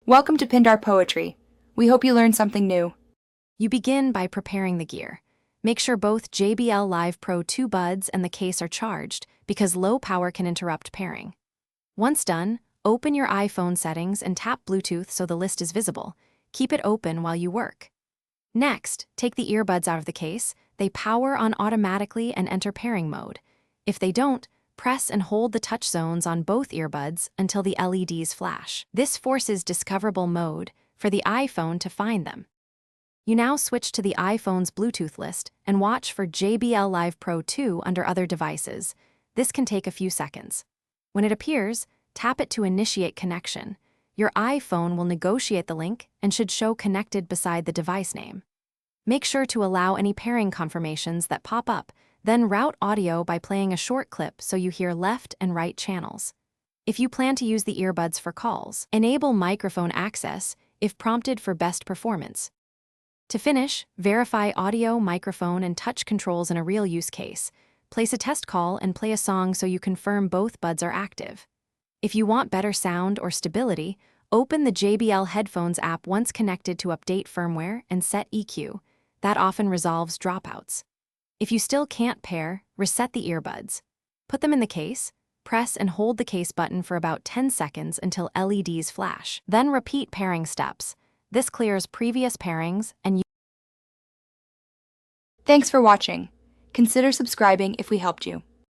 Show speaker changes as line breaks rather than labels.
Welcome to Pindar Poetry. We hope you learned something new.
You begin by preparing the gear. Make sure both JBL Live Pro 2 buds and the case are charged because low power can interrupt pairing. Once done, open your iPhone settings and tap Bluetooth so the list is visible. Keep it open while you work. Next, take the earbuds out of the case. They power on automatically and enter pairing mode. If they don't, press and hold the touch zones on both earbuds until the LEDs flash. This forces discoverable mode for the iPhone to find them. You now switch to the iPhone's Bluetooth list and watch for JBL Live Pro 2 under other devices. This can take a few seconds. When it appears, tap it to initiate connection. Your iPhone will negotiate the link and should show connected beside the device name. Make sure to allow any pairing confirmations that pop up, then route audio by playing a short clip so you hear left and right channels. If you plan to use the earbuds for calls, enable microphone access if prompted for best performance. To finish, verify audio, microphone, and touch controls in a real use case. Place a test call and play a song so you confirm both buds are active. If you want better sound or stability, open the JBL Headphones app once connected to update firmware and set EQ. That often resolves dropouts. If you still can't pair, reset the earbuds. Put them in the case, press and hold the case button for about 10 seconds until LEDs flash. Then repeat pairing steps. This clears previous pairings and
Thanks for watching. Consider subscribing if we helped you.